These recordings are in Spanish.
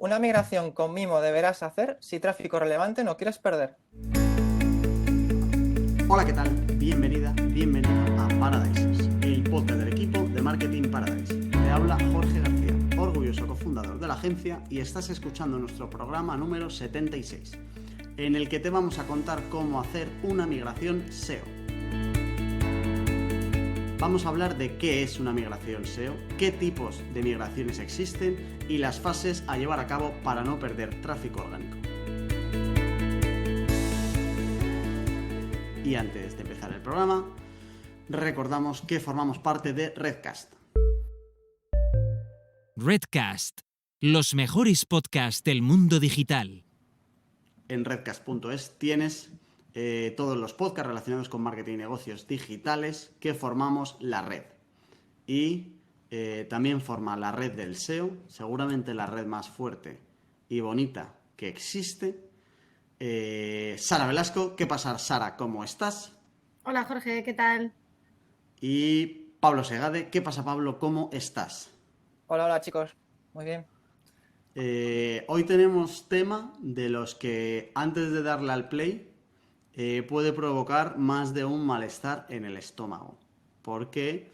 Una migración con mimo deberás hacer si tráfico relevante no quieres perder. Hola, ¿qué tal? Bienvenida, bienvenido a Paradises, el podcast del equipo de Marketing Paradise. Te habla Jorge García, orgulloso cofundador de la agencia, y estás escuchando nuestro programa número 76, en el que te vamos a contar cómo hacer una migración SEO. Vamos a hablar de qué es una migración SEO, qué tipos de migraciones existen y las fases a llevar a cabo para no perder tráfico orgánico. Y antes de empezar el programa, recordamos que formamos parte de Redcast. Redcast, los mejores podcasts del mundo digital. En redcast.es tienes todos los podcasts relacionados con marketing y negocios digitales que formamos la red. Y también forma la red del SEO, seguramente la red más fuerte y bonita que existe. Sara Velasco, ¿qué pasa, Sara? ¿Cómo estás? Hola Jorge, ¿qué tal? Y Pablo Segade, ¿qué pasa, Pablo? ¿Cómo estás? Hola chicos, muy bien. Hoy tenemos tema de los que antes de darle al play puede provocar más de un malestar en el estómago, porque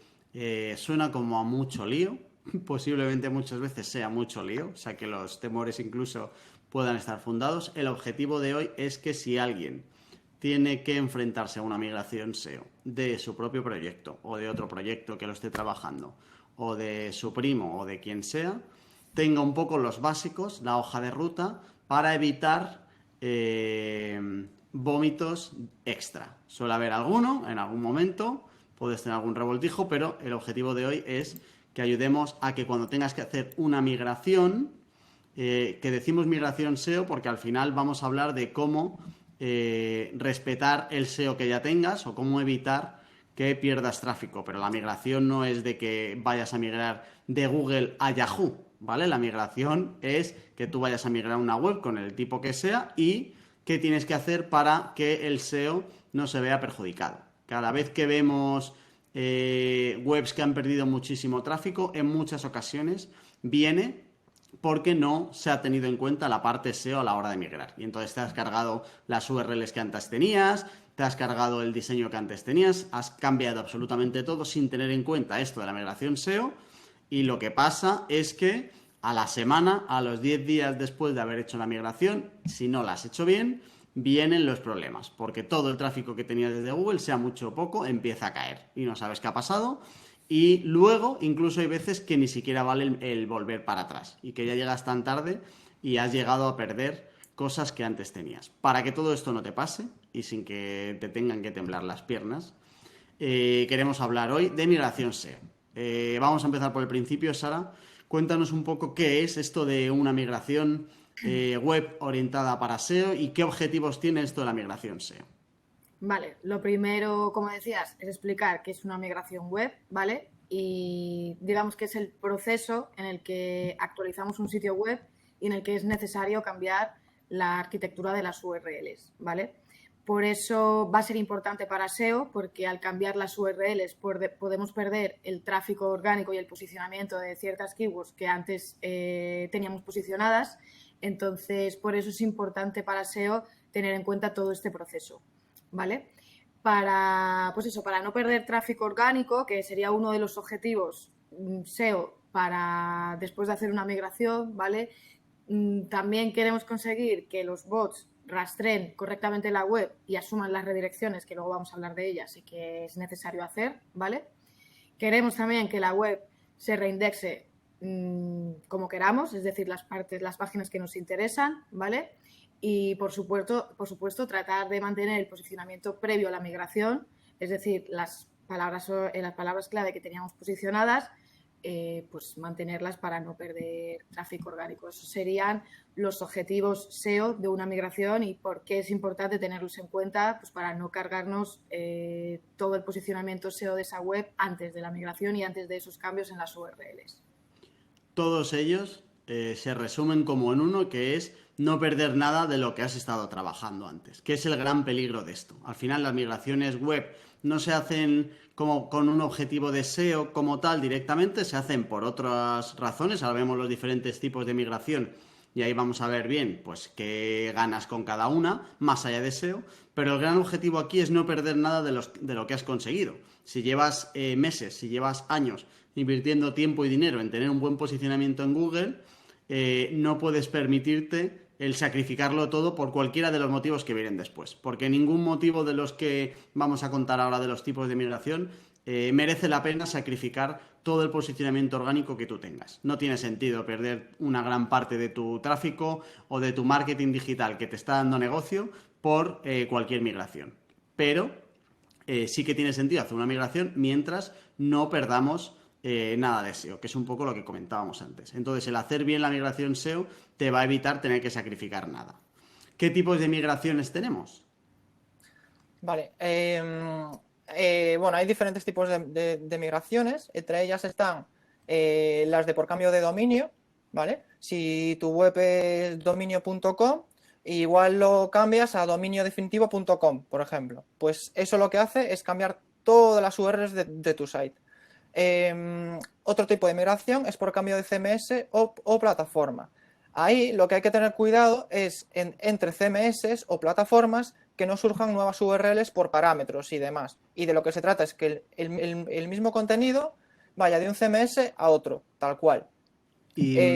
suena como a mucho lío, posiblemente muchas veces sea mucho lío, o sea que los temores incluso puedan estar fundados. El objetivo de hoy es que si alguien tiene que enfrentarse a una migración SEO de su propio proyecto o de otro proyecto que lo esté trabajando o de su primo o de quien sea, tenga un poco los básicos, la hoja de ruta, para evitar vómitos extra. Suele haber alguno en algún momento, puedes tener algún revoltijo, pero el objetivo de hoy es que ayudemos a que cuando tengas que hacer una migración, que decimos migración SEO porque al final vamos a hablar de cómo respetar el SEO que ya tengas o cómo evitar que pierdas tráfico, pero la migración no es de que vayas a migrar de Google a Yahoo, ¿vale? La migración es que tú vayas a migrar a una web con el tipo que sea y qué tienes que hacer para que el SEO no se vea perjudicado. Cada vez que vemos webs que han perdido muchísimo tráfico, en muchas ocasiones viene porque no se ha tenido en cuenta la parte SEO a la hora de migrar. Y entonces te has cargado las URLs que antes tenías, te has cargado el diseño que antes tenías, has cambiado absolutamente todo sin tener en cuenta esto de la migración SEO, y lo que pasa es que a la semana, a los 10 días después de haber hecho la migración, si no la has hecho bien, vienen los problemas, porque todo el tráfico que tenías desde Google, sea mucho o poco, empieza a caer y no sabes qué ha pasado. Y luego, incluso hay veces que ni siquiera vale el volver para atrás y que ya llegas tan tarde y has llegado a perder cosas que antes tenías. Para que todo esto no te pase y sin que te tengan que temblar las piernas, queremos hablar hoy de migración SEO. Vamos a empezar por el principio, Sara. Cuéntanos un poco qué es esto de una migración web orientada para SEO y qué objetivos tiene esto de la migración SEO. Vale, lo primero, como decías, es explicar qué es una migración web, ¿vale? Y digamos que es el proceso en el que actualizamos un sitio web y en el que es necesario cambiar la arquitectura de las URLs, ¿vale? Por eso va a ser importante para SEO, porque al cambiar las URLs podemos perder el tráfico orgánico y el posicionamiento de ciertas keywords que antes teníamos posicionadas. Entonces, por eso es importante para SEO tener en cuenta todo este proceso, ¿vale? Para no perder tráfico orgánico, que sería uno de los objetivos SEO para después de hacer una migración, ¿vale? También queremos conseguir que los bots rastreen correctamente la web y asuman las redirecciones, que luego vamos a hablar de ellas y que es necesario hacer, ¿vale? Queremos también que la web se reindexe como queramos, es decir, las páginas que nos interesan, ¿vale? Y por supuesto, tratar de mantener el posicionamiento previo a la migración, es decir, las palabras clave que teníamos posicionadas, pues mantenerlas para no perder tráfico orgánico. Esos serían los objetivos SEO de una migración y por qué es importante tenerlos en cuenta, pues para no cargarnos todo el posicionamiento SEO de esa web antes de la migración y antes de esos cambios en las URLs. Todos ellos se resumen como en uno, que es no perder nada de lo que has estado trabajando antes, que es el gran peligro de esto. Al final las migraciones web no se hacen como con un objetivo de SEO como tal directamente, se hacen por otras razones. Ahora vemos los diferentes tipos de migración y ahí vamos a ver bien pues qué ganas con cada una, más allá de SEO, pero el gran objetivo aquí es no perder nada de lo que has conseguido. Si llevas meses, si llevas años invirtiendo tiempo y dinero en tener un buen posicionamiento en Google, no puedes permitirte el sacrificarlo todo por cualquiera de los motivos que vienen después, porque ningún motivo de los que vamos a contar ahora de los tipos de migración merece la pena sacrificar todo el posicionamiento orgánico que tú tengas. No tiene sentido perder una gran parte de tu tráfico o de tu marketing digital que te está dando negocio por cualquier migración. Pero sí que tiene sentido hacer una migración mientras no perdamos nada de SEO, que es un poco lo que comentábamos antes. Entonces, el hacer bien la migración SEO te va a evitar tener que sacrificar nada. ¿Qué tipos de migraciones tenemos? Vale. Bueno, hay diferentes tipos de migraciones. Entre ellas están las de por cambio de dominio, ¿vale? Si tu web es dominio.com, igual lo cambias a dominiodefinitivo.com, por ejemplo. Pues eso lo que hace es cambiar todas las URLs de tu site. Otro tipo de migración es por cambio de CMS o plataforma. Ahí lo que hay que tener cuidado es entre CMS o plataformas que no surjan nuevas URLs por parámetros y demás. Y de lo que se trata es que el mismo contenido vaya de un CMS a otro, tal cual. Y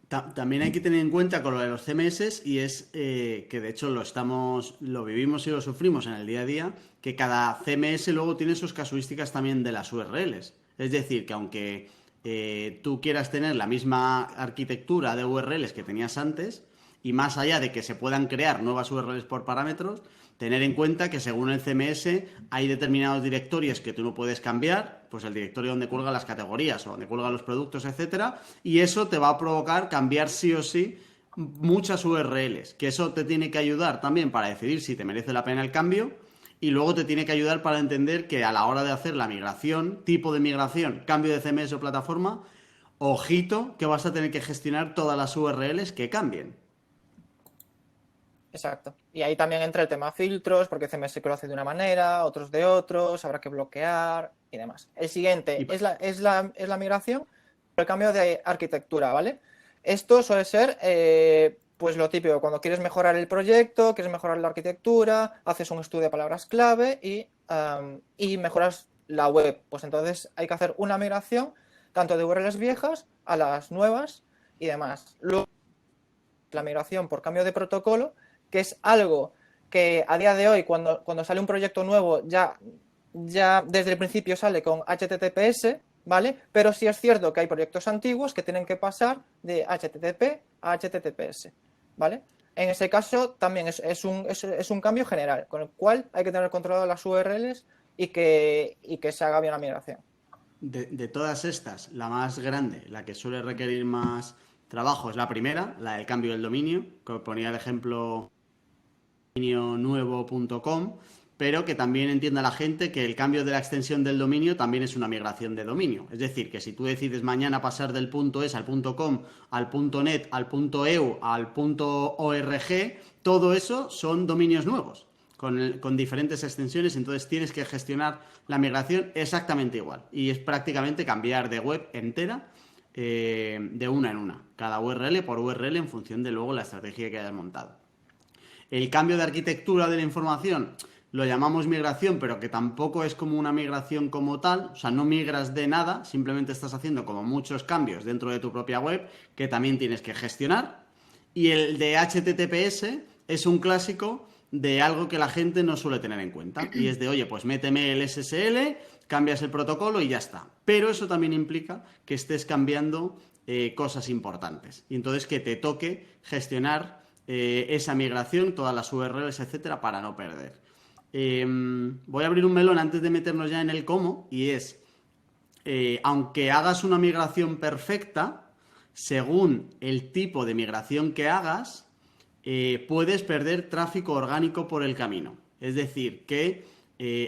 también hay que tener en cuenta con lo de los CMS, y es que de hecho lo vivimos y lo sufrimos en el día a día, que cada CMS luego tiene sus casuísticas también de las URLs. Es decir, que aunque tú quieras tener la misma arquitectura de URLs que tenías antes, y más allá de que se puedan crear nuevas URLs por parámetros, tener en cuenta que según el CMS hay determinados directorios que tú no puedes cambiar, pues el directorio donde cuelgan las categorías o donde cuelgan los productos, etcétera, y eso te va a provocar cambiar sí o sí muchas URLs, que eso te tiene que ayudar también para decidir si te merece la pena el cambio, y luego te tiene que ayudar para entender que a la hora de hacer la migración, tipo de migración, cambio de CMS o plataforma, ojito que vas a tener que gestionar todas las URLs que cambien. Exacto. Y ahí también entra el tema filtros, porque CMS que lo hace de una manera, otros de otros, habrá que bloquear y demás. El siguiente es la migración por el cambio de arquitectura, ¿vale? Esto suele ser pues lo típico, cuando quieres mejorar el proyecto, quieres mejorar la arquitectura, haces un estudio de palabras clave y mejoras la web. Pues entonces hay que hacer una migración tanto de URLs viejas a las nuevas y demás. Luego, la migración por cambio de protocolo, que es algo que a día de hoy, cuando sale un proyecto nuevo, ya desde el principio sale con HTTPS, ¿vale? Pero sí es cierto que hay proyectos antiguos que tienen que pasar de HTTP a HTTPS, ¿vale? En ese caso también es un cambio general, con el cual hay que tener controlado las URLs y que se haga bien la migración. De todas estas, la más grande, la que suele requerir más trabajo, es la primera, la del cambio del dominio, que ponía el ejemplo dominionuevo.com, pero que también entienda la gente que el cambio de la extensión del dominio también es una migración de dominio. Es decir, que si tú decides mañana pasar del .es al .com, al .net, al .eu, al .org, todo eso son dominios nuevos, con diferentes extensiones, entonces tienes que gestionar la migración exactamente igual. Y es prácticamente cambiar de web entera de una en una, cada URL por URL en función de luego la estrategia que hayas montado. El cambio de arquitectura de la información lo llamamos migración, pero que tampoco es como una migración como tal, o sea, no migras de nada, simplemente estás haciendo como muchos cambios dentro de tu propia web que también tienes que gestionar. Y el de HTTPS es un clásico de algo que la gente no suele tener en cuenta, y es de, oye, pues méteme el SSL, cambias el protocolo y ya está. Pero eso también implica que estés cambiando cosas importantes, y entonces que te toque gestionar esa migración, todas las URLs, etcétera, para no perder. Voy a abrir un melón antes de meternos ya en el cómo, y es, aunque hagas una migración perfecta, según el tipo de migración que hagas, puedes perder tráfico orgánico por el camino. Es decir, que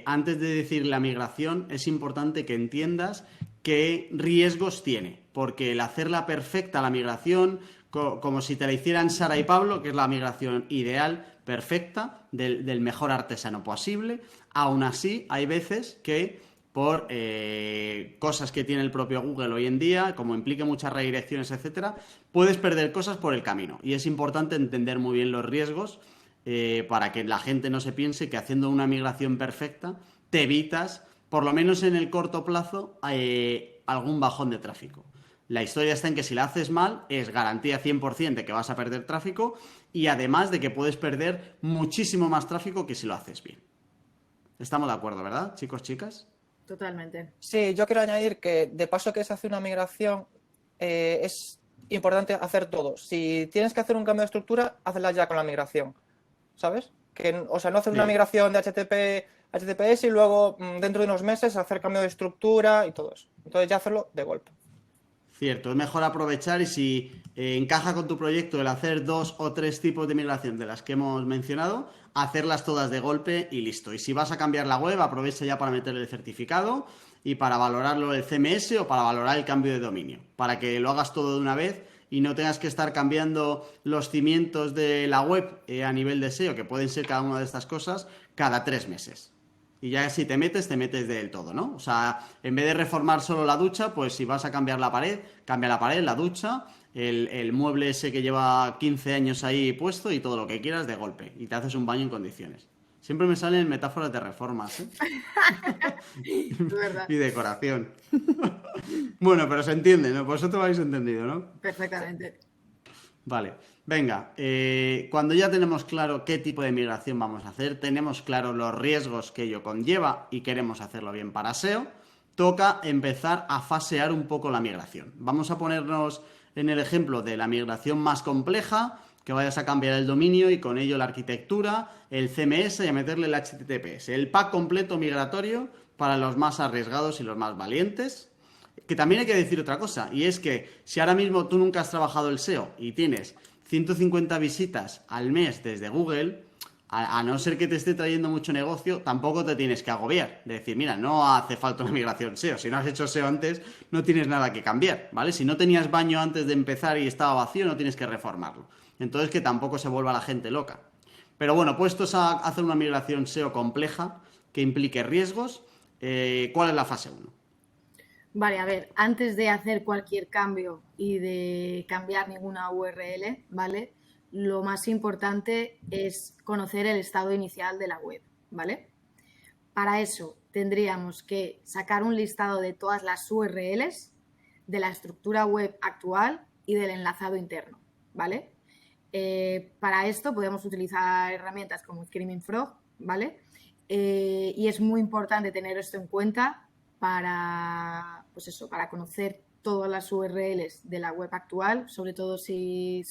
antes de decir la migración es importante que entiendas qué riesgos tiene, porque el hacerla perfecta, la migración, como si te la hicieran Sara y Pablo, que es la migración ideal, perfecta, del mejor artesano posible, aún así hay veces que por cosas que tiene el propio Google hoy en día, como implique muchas redirecciones, etcétera, puedes perder cosas por el camino. Y es importante entender muy bien los riesgos para que la gente no se piense que haciendo una migración perfecta te evitas, por lo menos en el corto plazo, algún bajón de tráfico. La historia está en que si la haces mal, es garantía 100% de que vas a perder tráfico y además de que puedes perder muchísimo más tráfico que si lo haces bien. Estamos de acuerdo, ¿verdad, chicos, chicas? Totalmente. Sí, yo quiero añadir que de paso que se hace una migración, es importante hacer todo. Si tienes que hacer un cambio de estructura, hazla ya con la migración, ¿sabes? O sea, no hacer una Bien. migración de HTTPS y luego dentro de unos meses hacer cambio de estructura y todo eso. Entonces ya hacerlo de golpe. Cierto, es mejor aprovechar y si encaja con tu proyecto el hacer 2 o 3 tipos de migración de las que hemos mencionado, hacerlas todas de golpe y listo. Y si vas a cambiar la web, aprovecha ya para meterle el certificado y para valorarlo el CMS o para valorar el cambio de dominio, para que lo hagas todo de una vez y no tengas que estar cambiando los cimientos de la web a nivel de SEO, que pueden ser cada una de estas cosas, cada 3 meses. Y ya si te metes del todo, ¿no? O sea, en vez de reformar solo la ducha, pues si vas a cambiar la pared, cambia la pared, la ducha, el mueble ese que lleva 15 años ahí puesto y todo lo que quieras de golpe. Y te haces un baño en condiciones. Siempre me salen metáforas de reformas, ¿eh? Es verdad. Y decoración. Bueno, pero se entiende, ¿no? Vosotros lo habéis entendido, ¿no? Perfectamente. Vale, venga, cuando ya tenemos claro qué tipo de migración vamos a hacer, tenemos claro los riesgos que ello conlleva y queremos hacerlo bien para SEO, toca empezar a fasear un poco la migración. Vamos a ponernos en el ejemplo de la migración más compleja, que vayas a cambiar el dominio y con ello la arquitectura, el CMS y a meterle el HTTPS, el pack completo migratorio para los más arriesgados y los más valientes. Que también hay que decir otra cosa, y es que si ahora mismo tú nunca has trabajado el SEO y tienes 150 visitas al mes desde Google, a no ser que te esté trayendo mucho negocio, tampoco te tienes que agobiar. De decir, mira, no hace falta una migración SEO. Si no has hecho SEO antes, no tienes nada que cambiar, ¿vale? Si no tenías baño antes de empezar y estaba vacío, no tienes que reformarlo. Entonces, que tampoco se vuelva la gente loca. Pero bueno, puestos a hacer una migración SEO compleja que implique riesgos, ¿cuál es la fase 1? Vale, a ver, antes de hacer cualquier cambio y de cambiar ninguna URL, ¿vale? Lo más importante es conocer el estado inicial de la web, ¿vale? Para eso tendríamos que sacar un listado de todas las URLs, de la estructura web actual y del enlazado interno, ¿vale? Para esto podemos utilizar herramientas como Screaming Frog, ¿vale? Y es muy importante tener esto en cuenta para, pues eso, para conocer todas las URLs de la web actual, sobre todo si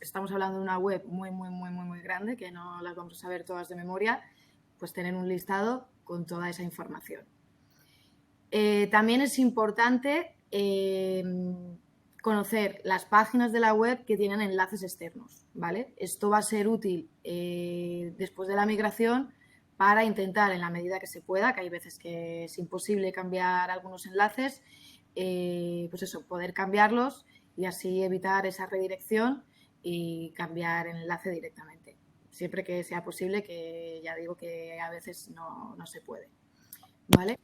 estamos hablando de una web muy grande, que no las vamos a saber todas de memoria, pues tener un listado con toda esa información. También es importante conocer las páginas de la web que tienen enlaces externos, ¿vale? Esto va a ser útil después de la migración para intentar, en la medida que se pueda, que hay veces que es imposible cambiar algunos enlaces, pues eso, poder cambiarlos y así evitar esa redirección y cambiar el enlace directamente. Siempre que sea posible, que ya digo que a veces no se puede, ¿vale?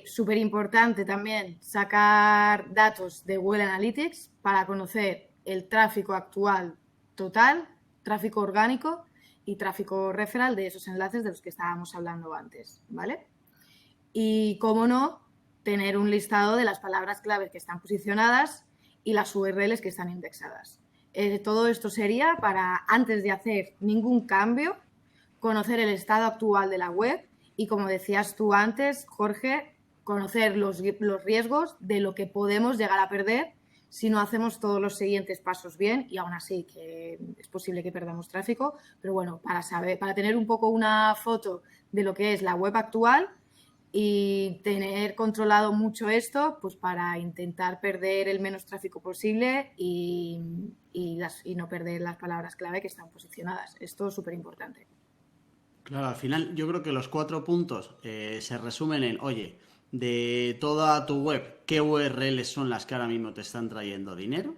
Súper importante también sacar datos de Google Analytics para conocer el tráfico actual total, tráfico orgánico y tráfico referral de esos enlaces de los que estábamos hablando antes, ¿vale? Y, como no, tener un listado de las palabras clave que están posicionadas y las URLs que están indexadas. Todo esto sería para, antes de hacer ningún cambio, conocer el estado actual de la web y, como decías tú antes, Jorge, conocer los riesgos de lo que podemos llegar a perder si no hacemos todos los siguientes pasos bien, y aún así que es posible que perdamos tráfico, pero bueno, para tener un poco una foto de lo que es la web actual y tener controlado mucho esto, pues para intentar perder el menos tráfico posible y no perder las palabras clave que están posicionadas. Esto es súper importante. Claro, al final yo creo que los 4 puntos se resumen en, oye, de toda tu web, ¿qué URLs son las que ahora mismo te están trayendo dinero?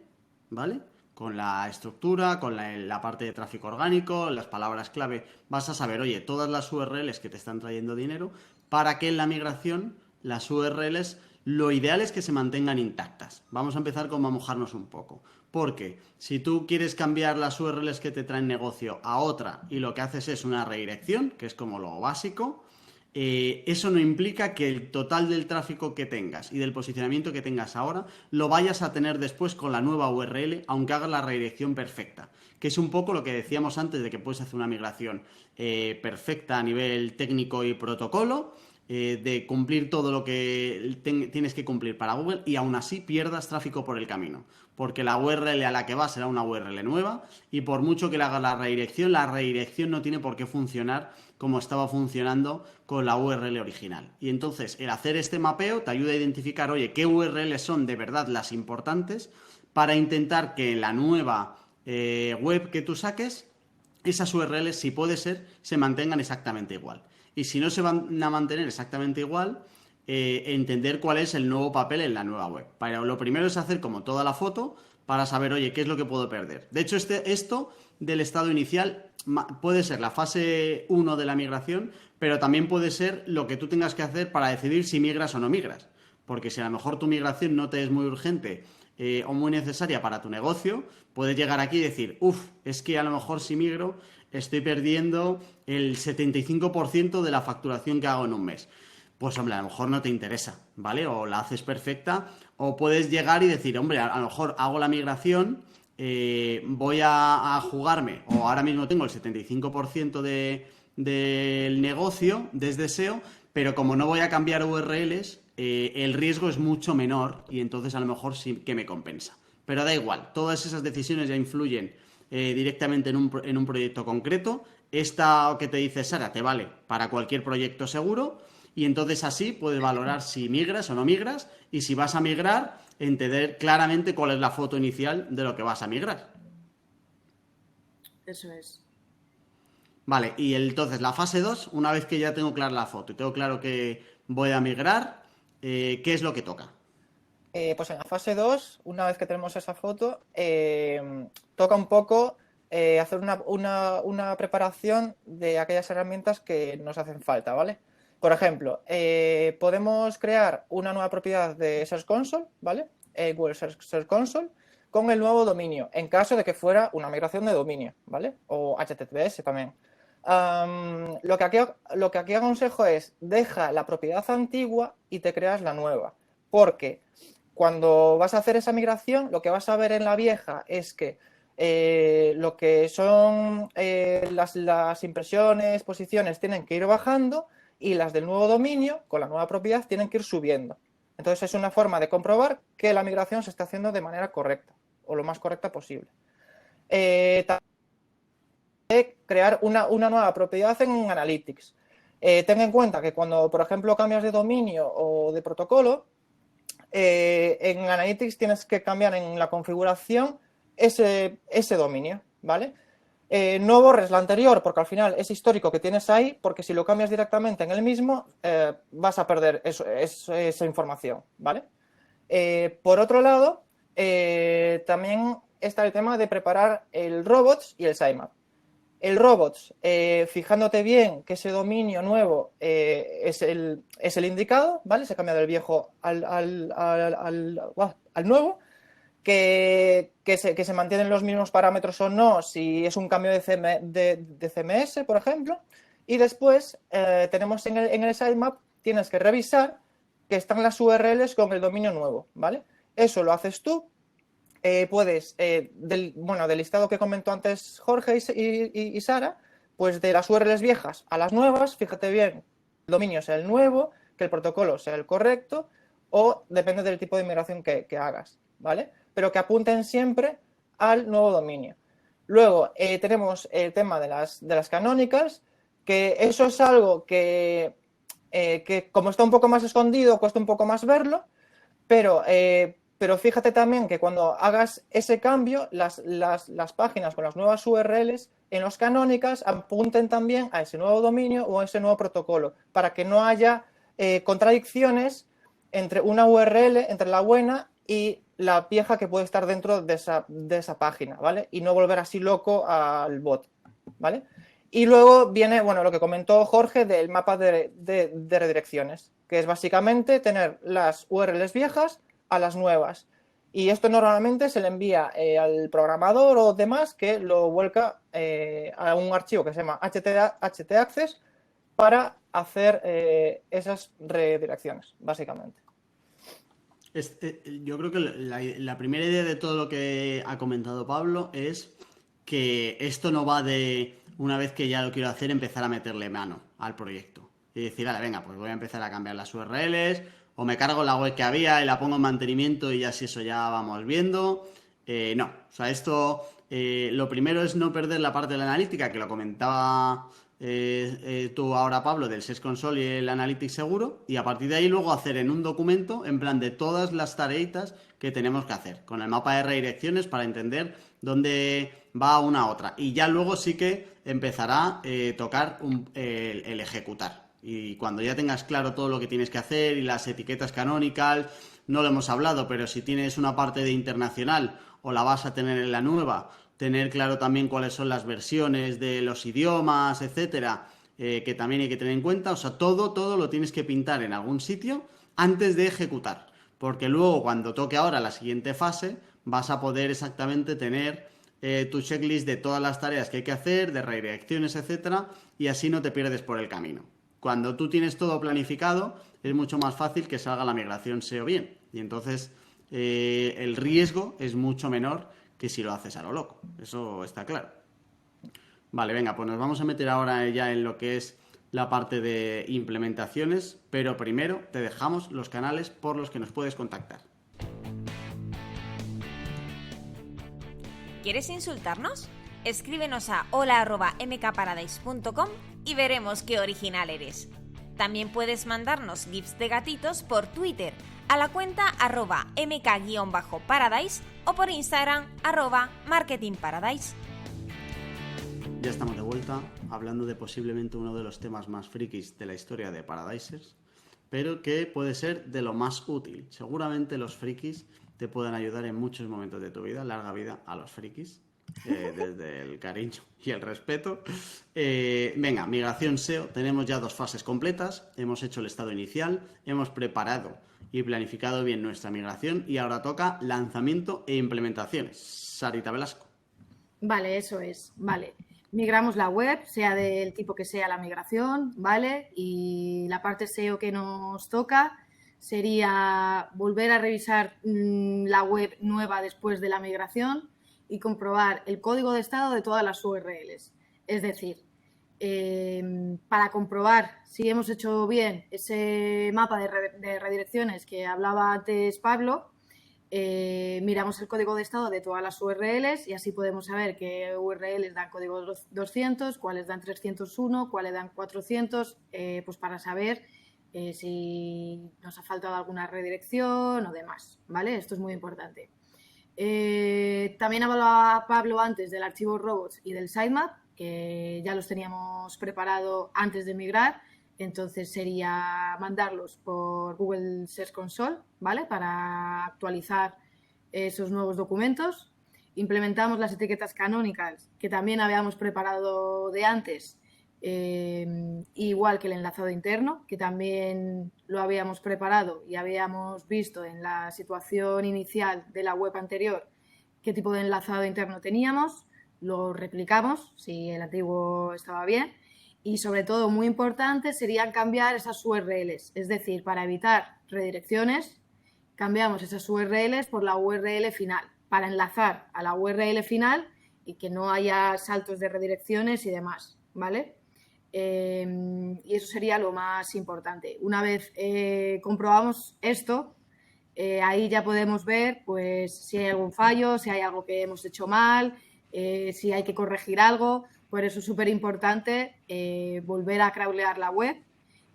¿Vale? Con la estructura, con la parte de tráfico orgánico, las palabras clave, vas a saber, oye, todas las URLs que te están trayendo dinero, para que en la migración las URLs lo ideal es que se mantengan intactas. Vamos a empezar como a mojarnos un poco. Porque si tú quieres cambiar las URLs que te traen negocio a otra y lo que haces es una redirección, que es como lo básico, eso no implica que el total del tráfico que tengas y del posicionamiento que tengas ahora lo vayas a tener después con la nueva URL, aunque hagas la redirección perfecta. Que es un poco lo que decíamos antes de que puedes hacer una migración perfecta a nivel técnico y protocolo, de cumplir todo lo que tienes que cumplir para Google y aún así pierdas tráfico por el camino. Porque la URL a la que vas será una URL nueva y por mucho que le hagas la redirección no tiene por qué funcionar como estaba funcionando con la URL original. Y entonces el hacer este mapeo te ayuda a identificar, oye, qué URLs son de verdad las importantes para intentar que en la nueva web que tú saques, esas URLs, si puede ser, se mantengan exactamente igual. Y si no se van a mantener exactamente igual, entender cuál es el nuevo papel en la nueva web. Pero lo primero es hacer como toda la foto para saber, oye, qué es lo que puedo perder. De hecho, esto del estado inicial puede ser la fase 1 de la migración, pero también puede ser lo que tú tengas que hacer para decidir si migras o no migras. Porque si a lo mejor tu migración no te es muy urgente o muy necesaria para tu negocio, puedes llegar aquí y decir, es que a lo mejor si migro estoy perdiendo el 75% de la facturación que hago en un mes. Pues hombre, a lo mejor no te interesa, ¿vale? O la haces perfecta, o puedes llegar y decir, hombre, a lo mejor hago la migración, voy a jugarme, o ahora mismo tengo el 75% del negocio desde SEO, pero como no voy a cambiar URLs, el riesgo es mucho menor y entonces a lo mejor sí que me compensa. Pero da igual, todas esas decisiones ya influyen directamente en un proyecto concreto. Esta que te dice Sara te vale para cualquier proyecto seguro y entonces así puedes valorar si migras o no migras y si vas a migrar, entender claramente cuál es la foto inicial de lo que vas a migrar. Eso es. Vale, y entonces la fase 2, una vez que ya tengo clara la foto y tengo claro que voy a migrar, ¿qué es lo que toca? Pues en la fase 2, una vez que tenemos esa foto, toca un poco hacer una preparación de aquellas herramientas que nos hacen falta, ¿vale? Por ejemplo, podemos crear una nueva propiedad de Search Console, ¿vale? Google Search Console, con el nuevo dominio, en caso de que fuera una migración de dominio, ¿vale? O HTTPS también. Lo que aquí aconsejo es, deja la propiedad antigua y te creas la nueva, porque cuando vas a hacer esa migración, lo que vas a ver en la vieja es que lo que son las impresiones, posiciones, tienen que ir bajando y las del nuevo dominio, con la nueva propiedad, tienen que ir subiendo. Entonces es una forma de comprobar que la migración se está haciendo de manera correcta o lo más correcta posible. Crear una nueva propiedad en Analytics. Ten en cuenta que cuando, por ejemplo, cambias de dominio o de protocolo, en Analytics tienes que cambiar en la configuración ese dominio, ¿vale? No borres la anterior porque al final es histórico que tienes ahí, porque si lo cambias directamente en el mismo, vas a perder esa información, ¿vale? Por otro lado, también está el tema de preparar el robots y el sitemap. El robots, fijándote bien que ese dominio nuevo es el indicado, ¿vale? Se cambia del viejo al nuevo, que se mantienen los mismos parámetros o no, si es un cambio de CMS, por ejemplo. Y después tenemos en el sitemap, tienes que revisar que están las URLs con el dominio nuevo, ¿vale? Eso lo haces tú. Puedes, del listado que comentó antes Jorge y Sara, pues de las URLs viejas a las nuevas, fíjate bien, el dominio sea el nuevo, que el protocolo sea el correcto, o depende del tipo de migración que hagas, ¿vale? Pero que apunten siempre al nuevo dominio. Luego tenemos el tema de las canonicals, que eso es algo que como está un poco más escondido, cuesta un poco más verlo, pero fíjate también que cuando hagas ese cambio, las páginas con las nuevas URLs en los canónicas apunten también a ese nuevo dominio o a ese nuevo protocolo, para que no haya contradicciones entre una URL, entre la buena y la vieja que puede estar dentro de esa página, ¿vale? Y no volver así loco al bot, ¿vale? Y luego viene, bueno, lo que comentó Jorge del mapa de redirecciones, que es básicamente tener las URLs viejas a las nuevas. Y esto normalmente se le envía al programador o demás, que lo vuelca a un archivo que se llama htaccess para hacer esas redirecciones, básicamente. Yo creo que la primera idea de todo lo que ha comentado Pablo es que esto no va de, una vez que ya lo quiero hacer, empezar a meterle mano al proyecto. Y decir, vale, venga, pues voy a empezar a cambiar las URLs, o me cargo la web que había y la pongo en mantenimiento y ya si eso ya vamos viendo. No, o sea, esto, lo primero es no perder la parte de la analítica, que lo comentaba tú ahora, Pablo, del Search Console y el Analytics seguro, y a partir de ahí luego hacer en un documento, en plan de todas las tareitas que tenemos que hacer, con el mapa de redirecciones para entender dónde va una a otra. Y ya luego sí que empezará a tocar el ejecutar. Y cuando ya tengas claro todo lo que tienes que hacer y las etiquetas canónicas, no lo hemos hablado, pero si tienes una parte de internacional o la vas a tener en la nueva, tener claro también cuáles son las versiones de los idiomas, etcétera, que también hay que tener en cuenta. O sea, todo lo tienes que pintar en algún sitio antes de ejecutar, porque luego cuando toque ahora la siguiente fase vas a poder exactamente tener tu checklist de todas las tareas que hay que hacer, de redirecciones, etcétera, y así no te pierdes por el camino. Cuando tú tienes todo planificado, es mucho más fácil que salga la migración SEO bien, y entonces el riesgo es mucho menor que si lo haces a lo loco. Eso está claro. Vale, venga, pues nos vamos a meter ahora ya en lo que es la parte de implementaciones, pero primero te dejamos los canales por los que nos puedes contactar. ¿Quieres insultarnos? Escríbenos a hola@mkparadise.com y veremos qué original eres. También puedes mandarnos gifs de gatitos por Twitter a la cuenta @mk_paradise o por Instagram @marketingparadise. Ya estamos de vuelta hablando de posiblemente uno de los temas más frikis de la historia de Paradisers, pero que puede ser de lo más útil. Seguramente los frikis te pueden ayudar en muchos momentos de tu vida. Larga vida a los frikis, desde el cariño y el respeto. Venga, migración SEO. Tenemos ya 2 fases completas. Hemos hecho el estado inicial, hemos preparado y planificado bien nuestra migración y ahora toca lanzamiento e implementaciones. Sarita Velasco. Vale, eso es. Vale. Migramos la web, sea del tipo que sea la migración, ¿vale? Y la parte SEO que nos toca sería volver a revisar la web nueva después de la migración y comprobar el código de estado de todas las URLs. Es decir, para comprobar si hemos hecho bien ese mapa de redirecciones que hablaba antes Pablo, miramos el código de estado de todas las URLs y así podemos saber qué URLs dan código 200, cuáles dan 301, cuáles dan 400, pues para saber si nos ha faltado alguna redirección o demás, ¿vale? Esto es muy importante. También hablaba Pablo antes del archivo robots y del sitemap, que ya los teníamos preparado antes de migrar. Entonces sería mandarlos por Google Search Console, ¿vale? Para actualizar esos nuevos documentos. Implementamos las etiquetas canónicas que también habíamos preparado de antes, igual que el enlazado interno, que también lo habíamos preparado y habíamos visto en la situación inicial de la web anterior qué tipo de enlazado interno teníamos. Lo replicamos si el antiguo estaba bien. Y sobre todo, muy importante, sería cambiar esas URLs. Es decir, para evitar redirecciones, cambiamos esas URLs por la URL final, para enlazar a la URL final y que no haya saltos de redirecciones y demás, ¿vale? Y eso sería lo más importante. Una vez comprobamos esto, ahí ya podemos ver pues, si hay algún fallo, si hay algo que hemos hecho mal, si hay que corregir algo. Por eso es súper importante volver a crawlear la web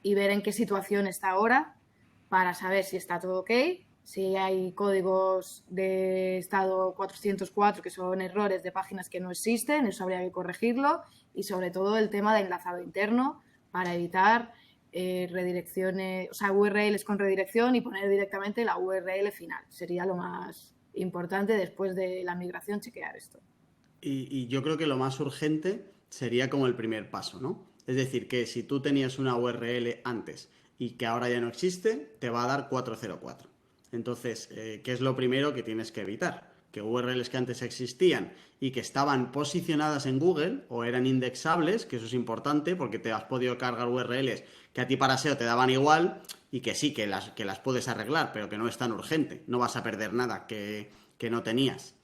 y ver en qué situación está ahora para saber si está todo ok, si hay códigos de estado 404 que son errores de páginas que no existen, eso habría que corregirlo, y sobre todo el tema de enlazado interno para evitar redirecciones, o sea, URLs con redirección y poner directamente la URL final. Sería lo más importante después de la migración chequear esto. Y yo creo que lo más urgente sería como el primer paso, ¿no? Es decir, que si tú tenías una URL antes y que ahora ya no existe, te va a dar 404. Entonces, ¿qué es lo primero que tienes que evitar? Que URLs que antes existían y que estaban posicionadas en Google o eran indexables, que eso es importante porque te has podido cargar URLs que a ti para SEO te daban igual y que sí, que las puedes arreglar, pero que no es tan urgente. No vas a perder nada que no tenías.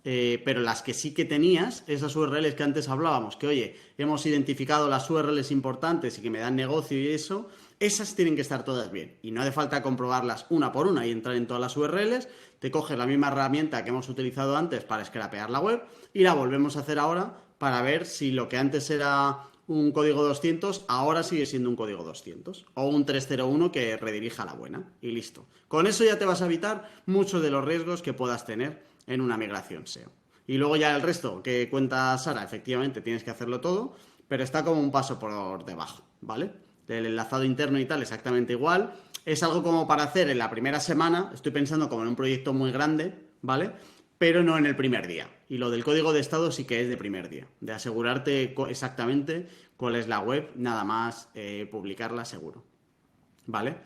Pero las que sí que tenías, esas URLs que antes hablábamos, que oye, hemos identificado las URLs importantes y que me dan negocio y eso, esas tienen que estar todas bien. Y no hace falta comprobarlas una por una y entrar en todas las URLs. Te coges la misma herramienta que hemos utilizado antes para scrapear la web y la volvemos a hacer ahora para ver si lo que antes era un código 200 ahora sigue siendo un código 200 o un 301 que redirija a la buena y listo. Con eso ya te vas a evitar muchos de los riesgos que puedas tener en una migración SEO. Y luego ya el resto que cuenta Sara, efectivamente tienes que hacerlo todo, pero está como un paso por debajo, ¿vale? El enlazado interno y tal, exactamente igual. Es algo como para hacer en la primera semana, estoy pensando como en un proyecto muy grande, ¿vale? Pero no en el primer día. Y lo del código de estado sí que es de primer día, de asegurarte exactamente cuál es la web, nada más publicarla seguro, ¿vale?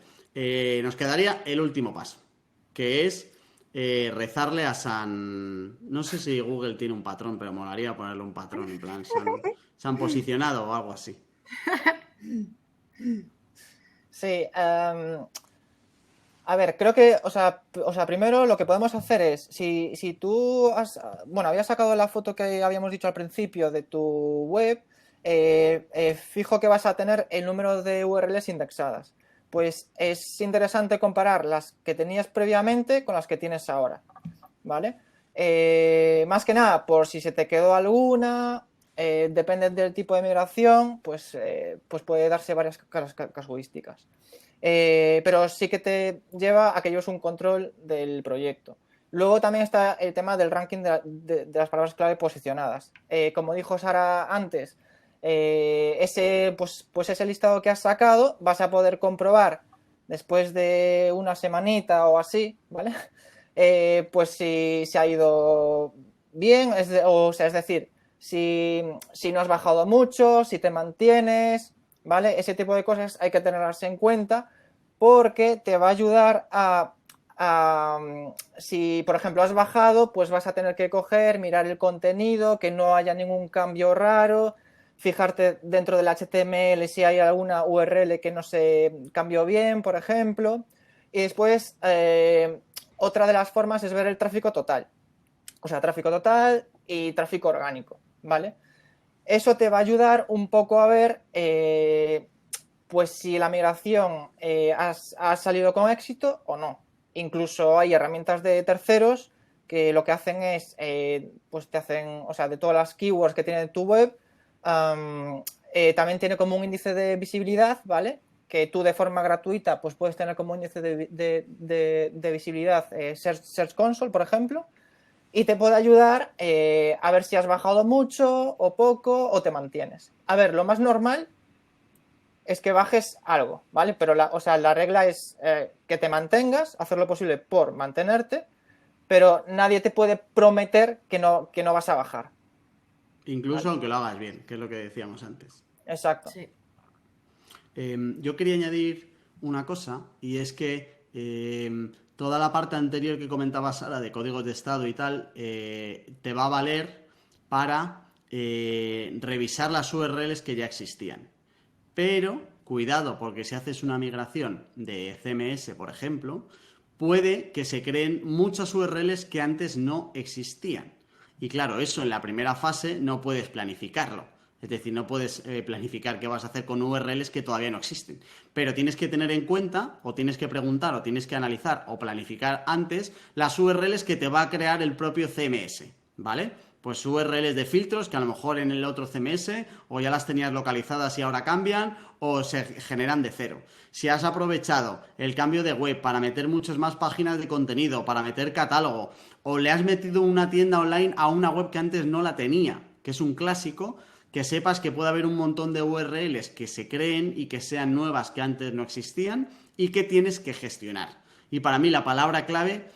Nos quedaría el último paso, que es rezarle a San... No sé si Google tiene un patrón, pero molaría ponerle un patrón, en plan San Posicionado o algo así. Sí, a ver, creo que, o sea, primero lo que podemos hacer es, si tú habías sacado la foto que habíamos dicho al principio de tu web, fijo que vas a tener el número de URLs indexadas. Pues es interesante comparar las que tenías previamente con las que tienes ahora, ¿vale? Más que nada, por si se te quedó alguna, depende del tipo de migración, pues puede darse varias casuísticas. Pero sí que te lleva a que lleves un control del proyecto. Luego también está el tema del ranking de las palabras clave posicionadas. Como dijo Sara antes, ese listado que has sacado vas a poder comprobar después de una semanita o así, ¿vale? Pues si se ha ido bien, es decir, si no has bajado mucho, si te mantienes, ¿vale? Ese tipo de cosas hay que tenerlas en cuenta porque te va a ayudar si por ejemplo has bajado, pues vas a tener que mirar el contenido, que no haya ningún cambio raro, fijarte dentro del HTML si hay alguna URL que no se cambió bien, por ejemplo. Y después, otra de las formas es ver el tráfico total. O sea, tráfico total y tráfico orgánico, ¿vale? Eso te va a ayudar un poco a ver, pues si la migración ha salido con éxito o no. Incluso hay herramientas de terceros que lo que hacen es, pues te hacen, o sea, de todas las keywords que tiene tu web, también tiene como un índice de visibilidad, ¿vale? Que tú de forma gratuita pues puedes tener como índice de visibilidad Search Console, por ejemplo, y te puede ayudar a ver si has bajado mucho o poco o te mantienes. A ver, lo más normal es que bajes algo, ¿vale? Pero la regla es que te mantengas, hacer lo posible por mantenerte, pero nadie te puede prometer que no vas a bajar. Incluso aunque lo hagas bien, que es lo que decíamos antes. Exacto. Sí. Yo quería añadir una cosa, y es que toda la parte anterior que comentaba Sara de códigos de estado y tal, te va a valer para revisar las URLs que ya existían. Pero, cuidado, porque si haces una migración de CMS, por ejemplo, puede que se creen muchas URLs que antes no existían. Y claro, eso en la primera fase no puedes planificarlo. Es decir, no puedes planificar qué vas a hacer con URLs que todavía no existen. Pero tienes que tener en cuenta, o tienes que preguntar, o tienes que analizar, o planificar antes las URLs que te va a crear el propio CMS, ¿vale? Pues URLs de filtros que a lo mejor en el otro CMS o ya las tenías localizadas y ahora cambian o se generan de cero. Si has aprovechado el cambio de web para meter muchas más páginas de contenido, para meter catálogo, o le has metido una tienda online a una web que antes no la tenía, que es un clásico, que sepas que puede haber un montón de URLs que se creen y que sean nuevas que antes no existían y que tienes que gestionar. Y para mí la palabra clave,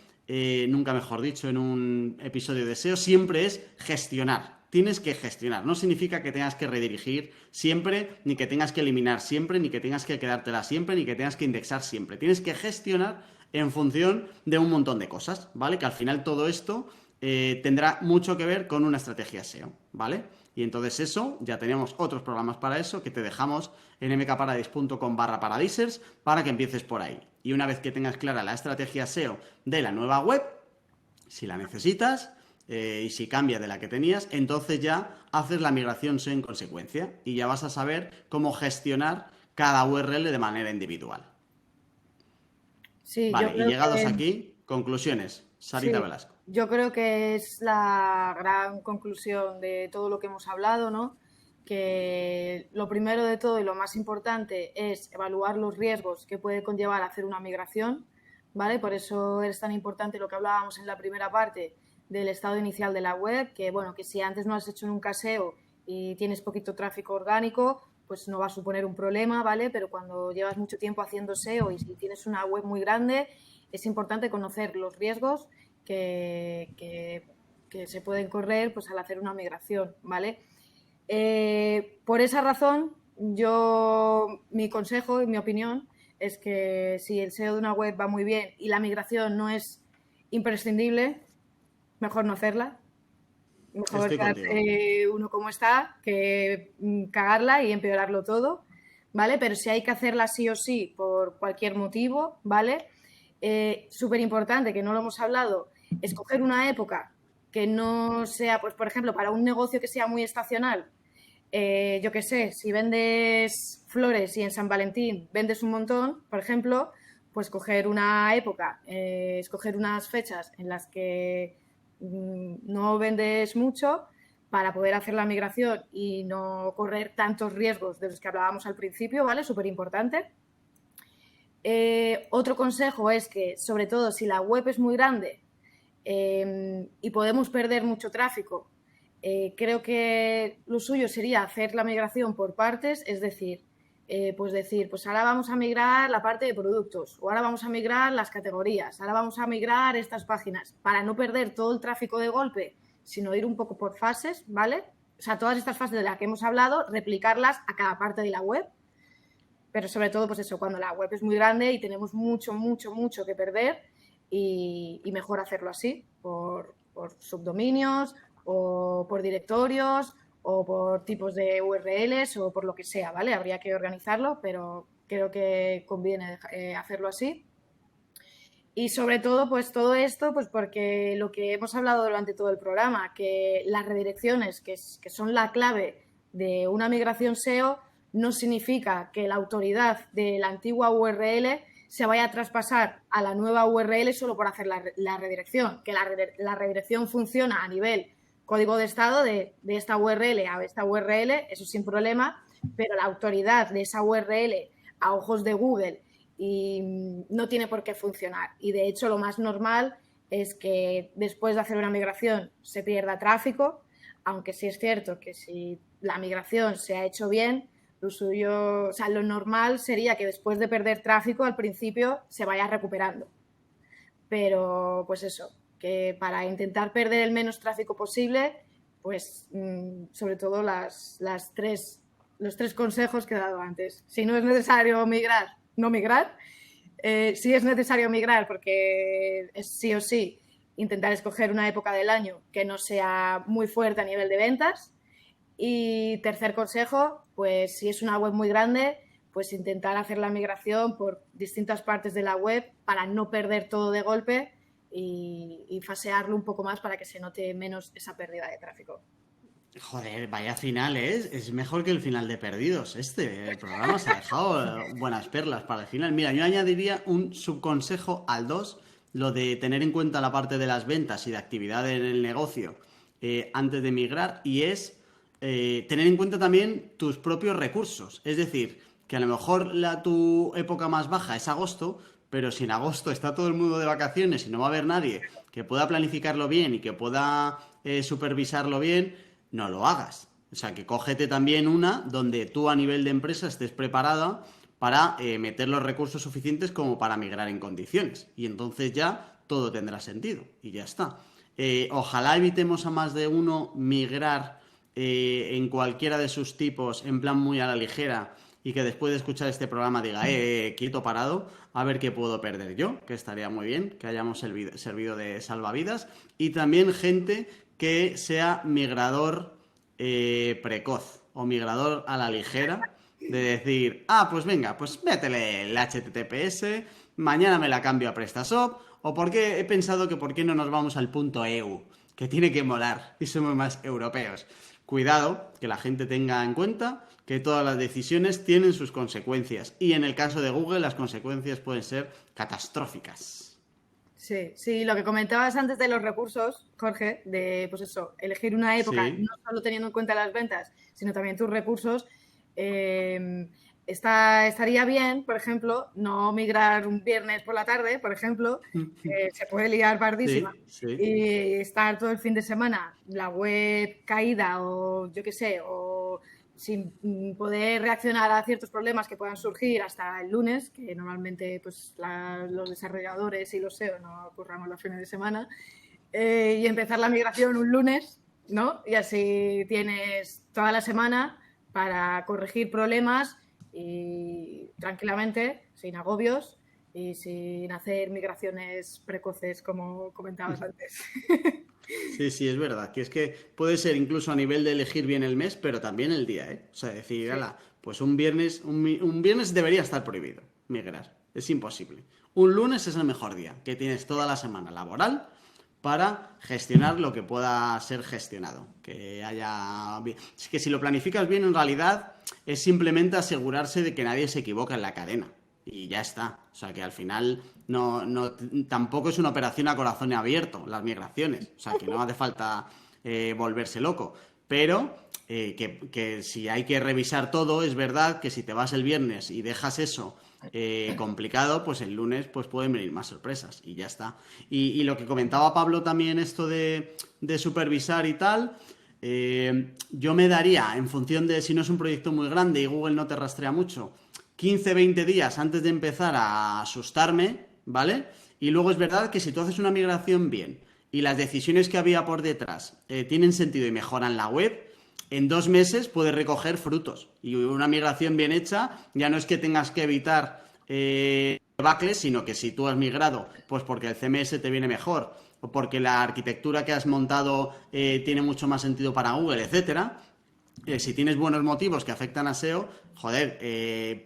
nunca mejor dicho en un episodio de SEO, siempre es gestionar. tienes que gestionar. No significa que tengas que redirigir siempre, ni que tengas que eliminar siempre, ni que tengas que quedártela siempre, ni que tengas que indexar siempre. Tienes que gestionar en función de un montón de cosas, ¿vale? Que al final todo esto tendrá mucho que ver con una estrategia SEO, ¿vale? Y entonces eso, ya tenemos otros programas para eso que te dejamos en mkparadise.com/paradisers para que empieces por ahí. Y una vez que tengas clara la estrategia SEO de la nueva web, si la necesitas y si cambia de la que tenías, entonces ya haces la migración SEO en consecuencia y ya vas a saber cómo gestionar cada URL de manera individual. Sí, vale, y llegados aquí, conclusiones. Sarita sí, Velasco. yo creo que es la gran conclusión de todo lo que hemos hablado, ¿no? Que lo primero de todo y lo más importante es evaluar los riesgos que puede conllevar hacer una migración, ¿vale? Por eso es tan importante lo que hablábamos en la primera parte del estado inicial de la web, que bueno, que si antes no has hecho nunca SEO y tienes poquito tráfico orgánico, pues no va a suponer un problema, ¿vale? Pero cuando llevas mucho tiempo haciendo SEO y si tienes una web muy grande, es importante conocer los riesgos que se pueden correr pues, al hacer una migración, ¿vale? Por esa razón, mi consejo y mi opinión es que si el SEO de una web va muy bien y la migración no es imprescindible, mejor no hacerla. Mejor quedarse uno como está que cagarla y empeorarlo todo, ¿vale? Pero si hay que hacerla sí o sí por cualquier motivo, ¿vale? Súper importante, que no lo hemos hablado, escoger una época que no sea, pues por ejemplo, para un negocio que sea muy estacional. Yo qué sé, si vendes flores y en San Valentín vendes un montón, por ejemplo, pues coger una época, escoger unas fechas en las que no vendes mucho para poder hacer la migración y no correr tantos riesgos de los que hablábamos al principio, ¿vale? Súper importante. Otro consejo es que, sobre todo, si la web es muy grande y podemos perder mucho tráfico, creo que lo suyo sería hacer la migración por partes, es decir, pues ahora vamos a migrar la parte de productos, o ahora vamos a migrar las categorías, ahora vamos a migrar estas páginas, para no perder todo el tráfico de golpe, sino ir un poco por fases, ¿vale? O sea, todas estas fases de las que hemos hablado, replicarlas a cada parte de la web. Pero sobre todo, pues eso, cuando la web es muy grande y tenemos mucho que perder y mejor hacerlo así, por subdominios o por directorios o por tipos de URLs o por lo que sea, ¿vale? Habría que organizarlo, pero creo que conviene hacerlo así. Y sobre todo, pues todo esto, pues porque lo que hemos hablado durante todo el programa, que las redirecciones, que son la clave de una migración SEO, no significa que la autoridad de la antigua URL se vaya a traspasar a la nueva URL solo por hacer la redirección, que la redirección funciona a nivel código de estado de esta URL a esta URL, eso sin problema, pero la autoridad de esa URL a ojos de Google no tiene por qué funcionar. Y de hecho lo más normal es que después de hacer una migración se pierda tráfico, aunque sí es cierto que si la migración se ha hecho bien, lo suyo, o sea, lo normal sería que después de perder tráfico al principio se vaya recuperando. Pero pues eso, que para intentar perder el menos tráfico posible, pues sobre todo los tres consejos que he dado antes. Si no es necesario migrar, no migrar. Si es necesario migrar, porque es sí o sí intentar escoger una época del año que no sea muy fuerte a nivel de ventas. Y tercer consejo, pues si es una web muy grande, pues intentar hacer la migración por distintas partes de la web para no perder todo de golpe y fasearlo un poco más para que se note menos esa pérdida de tráfico. Joder, vaya final es mejor que el final de Perdidos. El programa se ha dejado buenas perlas para el final. Mira, yo añadiría un subconsejo al 2, lo de tener en cuenta la parte de las ventas y de actividad en el negocio antes de migrar, y es tener en cuenta también tus propios recursos. Es decir, que a lo mejor tu época más baja es agosto, pero si en agosto está todo el mundo de vacaciones y no va a haber nadie que pueda planificarlo bien y que pueda supervisarlo bien, no lo hagas. O sea, que cógete también una donde tú a nivel de empresa estés preparada para meter los recursos suficientes como para migrar en condiciones. Y entonces ya todo tendrá sentido y ya está. Ojalá evitemos a más de uno migrar en cualquiera de sus tipos en plan muy a la ligera y que después de escuchar este programa diga, quieto parado, a ver qué puedo perder yo, que estaría muy bien, que hayamos servido de salvavidas. Y también gente que sea migrador precoz o migrador a la ligera, de decir, pues venga, pues métele el HTTPS, mañana me la cambio a PrestaShop, o porque he pensado que por qué no nos vamos al punto EU, que tiene que molar y somos más europeos. Cuidado, que la gente tenga en cuenta que todas las decisiones tienen sus consecuencias y en el caso de Google las consecuencias pueden ser catastróficas. Sí, lo que comentabas antes de los recursos, Jorge, de pues eso, elegir una época, Sí. no solo teniendo en cuenta las ventas, sino también tus recursos, estaría bien, por ejemplo, no migrar un viernes por la tarde, por ejemplo, se puede liar pardísima, Sí. y estar todo el fin de semana la web caída o yo qué sé, o sin poder reaccionar a ciertos problemas que puedan surgir hasta el lunes, que normalmente pues los desarrolladores y los SEO no curramos los fines de semana, y empezar la migración un lunes, ¿no? Y así tienes toda la semana para corregir problemas y tranquilamente, sin agobios y sin hacer migraciones precoces como comentabas antes. Sí, es verdad, que es que puede ser incluso a nivel de elegir bien el mes, pero también el día, ¿eh? O sea, decir, ala, pues un viernes debería estar prohibido migrar, es imposible. Un lunes es el mejor día, que tienes toda la semana laboral para gestionar lo que pueda ser gestionado. Que haya... Es que si lo planificas bien, en realidad es simplemente asegurarse de que nadie se equivoca en la cadena. Y ya está. O sea, que al final tampoco es una operación a corazón abierto, las migraciones. O sea, que no hace falta volverse loco. Pero que si hay que revisar todo, es verdad que si te vas el viernes y dejas eso complicado, pues el lunes pues pueden venir más sorpresas y ya está. Y lo que comentaba Pablo también, esto de supervisar y tal, yo me daría, en función de si no es un proyecto muy grande y Google no te rastrea mucho, 15, 20 días antes de empezar a asustarme, ¿vale? Y luego es verdad que si tú haces una migración bien y las decisiones que había por detrás tienen sentido y mejoran la web, en 2 meses puedes recoger frutos. Y una migración bien hecha ya no es que tengas que evitar debacles, sino que si tú has migrado, pues porque el CMS te viene mejor, o porque la arquitectura que has montado tiene mucho más sentido para Google, etcétera. Si tienes buenos motivos que afectan a SEO,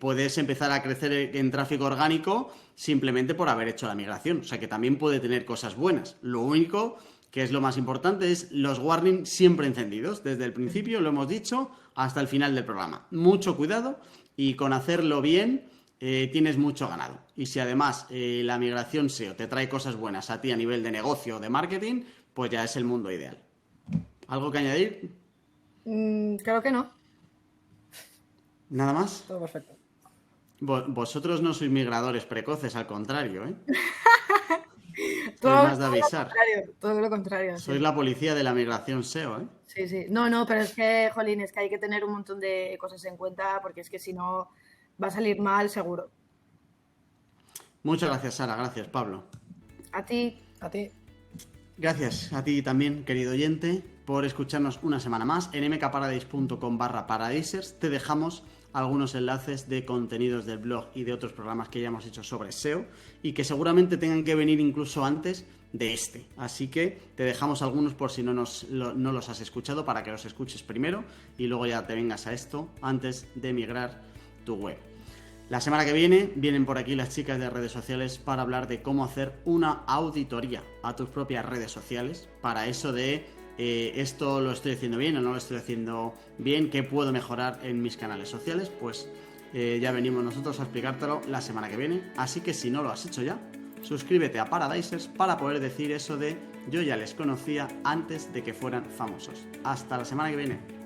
puedes empezar a crecer en tráfico orgánico simplemente por haber hecho la migración. O sea que también puede tener cosas buenas. Lo único que es lo más importante es los warnings siempre encendidos. Desde el principio, lo hemos dicho, hasta el final del programa. Mucho cuidado y con hacerlo bien tienes mucho ganado. Y si además la migración SEO te trae cosas buenas a ti a nivel de negocio o de marketing, pues ya es el mundo ideal. ¿Algo que añadir? Creo que no. ¿Nada más? Todo perfecto. Vosotros no sois migradores precoces, al contrario, ¿eh? Todo, Sois más de avisar. todo lo contrario. Sois Sí. la policía de la migración SEO, ¿eh? Sí. No, pero es que, jolín, es que hay que tener un montón de cosas en cuenta porque es que si no va a salir mal seguro. Muchas gracias, Sara. Gracias, Pablo. A ti. A ti. Gracias a ti también, querido oyente, por escucharnos una semana más. En mkparadise.com/paradisers te dejamos algunos enlaces de contenidos del blog y de otros programas que ya hemos hecho sobre SEO y que seguramente tengan que venir incluso antes de este. Así que te dejamos algunos por si no los has escuchado, para que los escuches primero y luego ya te vengas a esto antes de migrar tu web. La semana que viene vienen por aquí las chicas de redes sociales para hablar de cómo hacer una auditoría a tus propias redes sociales. Para eso de esto lo estoy haciendo bien o no lo estoy haciendo bien, qué puedo mejorar en mis canales sociales, pues ya venimos nosotros a explicártelo la semana que viene. Así que si no lo has hecho ya, suscríbete a Paradisers para poder decir eso de yo ya les conocía antes de que fueran famosos. Hasta la semana que viene.